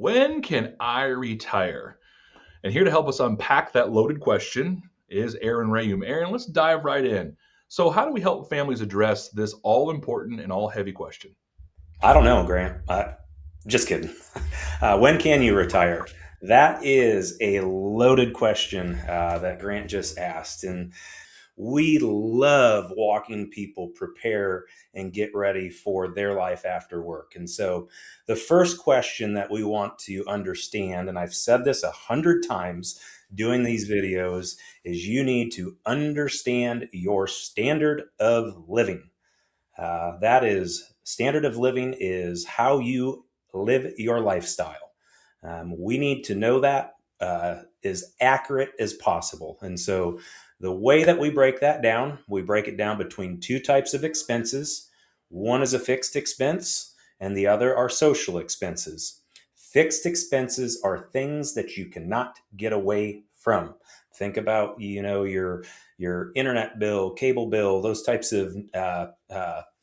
When can I retire? And here to help us unpack that loaded question is Aaron Rheaume. Aaron, let's dive right in. So, how do we help families address this all important and all heavy question? I don't know, Grant. Just kidding. When can you retire? That is a loaded question that Grant just asked. And we love walking people prepare and get ready for their life after work. And so the first question that we want to understand, and I've said this 100 times doing these videos, is you need to understand your standard of living. That is, standard of living is how you live your lifestyle. We need to know that as accurate as possible. And so the way that we break it down between two types of expenses. One is a fixed expense, and the other are social expenses. Fixed expenses are things that you cannot get away from. Think about, your internet bill, cable bill, those types of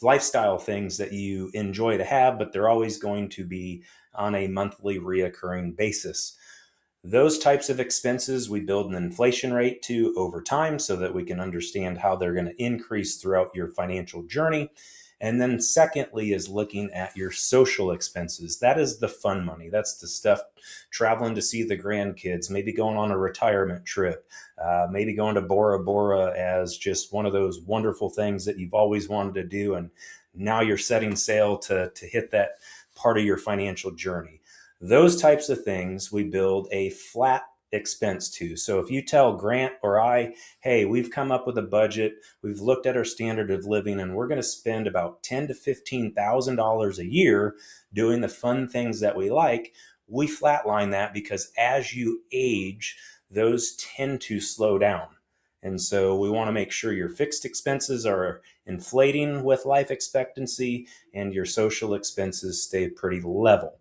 lifestyle things that you enjoy to have, but they're always going to be on a monthly reoccurring basis. Those types of expenses, we build an inflation rate to over time so that we can understand how they're going to increase throughout your financial journey. And then, secondly, is looking at your social expenses. That is the fun money. That's the stuff traveling to see the grandkids, maybe going on a retirement trip, maybe going to Bora Bora as just one of those wonderful things that you've always wanted to do. And now you're setting sail to hit that part of your financial journey. Those types of things we build a flat expense to. So if you tell Grant or I, hey, we've come up with a budget, we've looked at our standard of living, and we're going to spend about $10,000 to $15,000 a year doing the fun things that we like, we flatline that because as you age, those tend to slow down. And so we want to make sure your fixed expenses are inflating with life expectancy and your social expenses stay pretty level.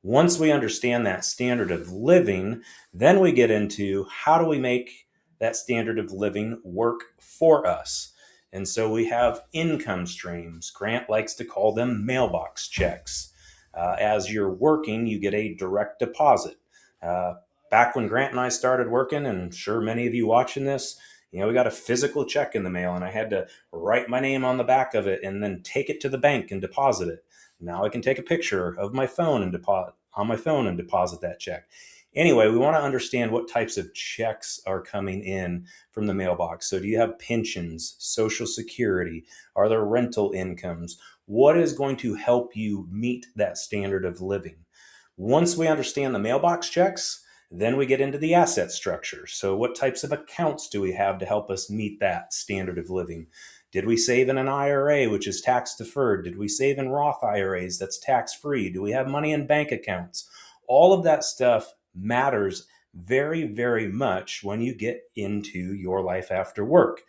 Once we understand that standard of living, then we get into how do we make that standard of living work for us. And so we have income streams. Grant likes to call them mailbox checks. As you're working, you get a direct deposit. Uh, Back when Grant and I started working, and sure many of you watching this, we got a physical check in the mail, and I had to write my name on the back of it and then take it to the bank and deposit it. Now I can take a picture of my phone and deposit that check. Anyway, we want to understand what types of checks are coming in from the mailbox. So do you have pensions, social security? Are there rental incomes? What is going to help you meet that standard of living? Once we understand the mailbox checks, then we get into the asset structure. So what types of accounts do we have to help us meet that standard of living? Did we save in an IRA, which is tax deferred? Did we save in Roth IRAs that's tax free? Do we have money in bank accounts? All of that stuff matters very, very much when you get into your life after work.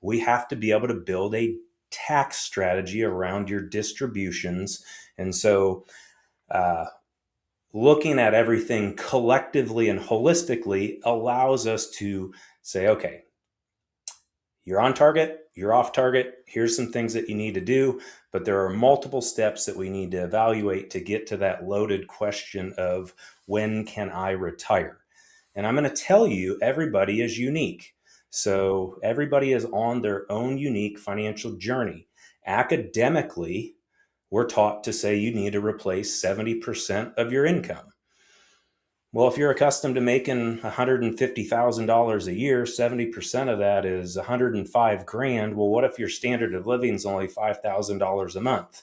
We have to be able to build a tax strategy around your distributions. And so, looking at everything collectively and holistically allows us to say, okay, you're on target, you're off target, here's some things that you need to do, but there are multiple steps that we need to evaluate to get to that loaded question of when can I retire? And I'm going to tell you, everybody is unique. So everybody is on their own unique financial journey. Academically, we're taught to say you need to replace 70% of your income. Well, if you're accustomed to making $150,000 a year, 70% of that is 105 grand. Well, what if your standard of living is only $5,000 a month?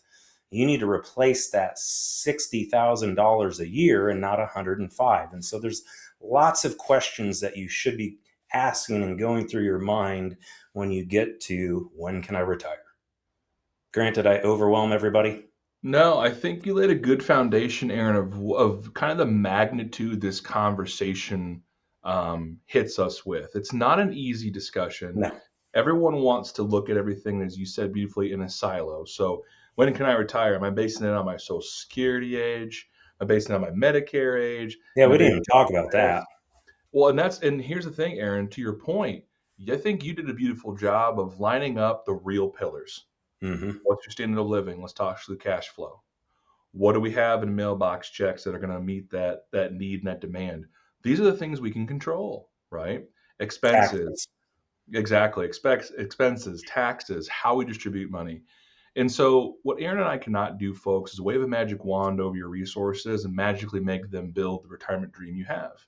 You need to replace that $60,000 a year and not 105. And so there's lots of questions that you should be asking and going through your mind when you get to when can I retire? Granted, I overwhelm everybody. No, I think you laid a good foundation, Aaron, of kind of the magnitude this conversation hits us with. It's not an easy discussion. No. Everyone wants to look at everything, as you said beautifully, in a silo. So, when can I retire? Am I basing it on my Social Security age? Am I basing it on my Medicare age? Yeah, Am I we basing didn't even it talk on about this? that. Well, and here's the thing, Aaron, to your point, I think you did a beautiful job of lining up the real pillars. Hmm. What's your standard of living? Let's talk through cash flow. What do we have in mailbox checks that are going to meet that need and that demand? These are the things we can control, right? Expenses, Taxes. exactly. Expenses, taxes, how we distribute money. And so, what Aaron and I cannot do, folks, is wave a magic wand over your resources and magically make them build the retirement dream you have.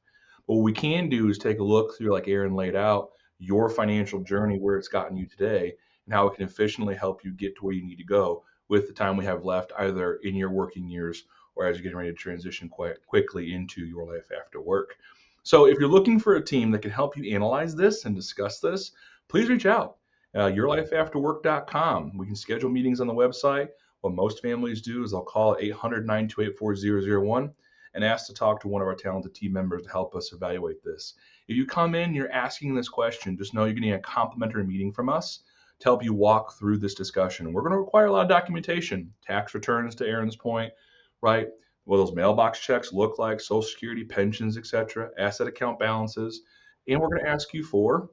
But what we can do is take a look through, like Aaron laid out, your financial journey, where it's gotten you today, and how it can efficiently help you get to where you need to go with the time we have left, either in your working years or as you're getting ready to transition quite quickly into your life after work. So, if you're looking for a team that can help you analyze this and discuss this, please reach out. Yourlifeafterwork.com. We can schedule meetings on the website. What most families do is they'll call 800 928 4001 and ask to talk to one of our talented team members to help us evaluate this. If you come in, you're asking this question, just know you're getting a complimentary meeting from us to help you walk through this discussion. We're going to require a lot of documentation, tax returns to Aaron's point, right? What those mailbox checks look like, Social Security, pensions, etc., asset account balances. And we're going to ask you for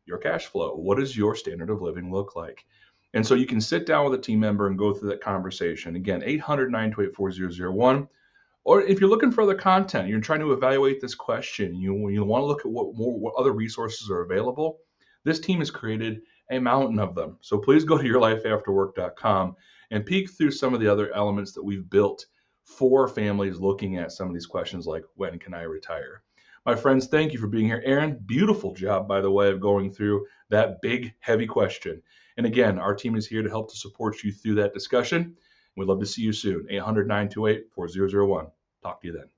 your cash flow. What does your standard of living look like? And so you can sit down with a team member and go through that conversation. Again, 800 928 4001. Or if you're looking for other content, you're trying to evaluate this question, you want to look at what other resources are available, this team has created a mountain of them. So please go to yourlifeafterwork.com and peek through some of the other elements that we've built for families looking at some of these questions like, when can I retire? My friends, thank you for being here. Aaron, beautiful job, by the way, of going through that big, heavy question. And again, our team is here to help to support you through that discussion. We'd love to see you soon. 800 928 4001. Talk to you then.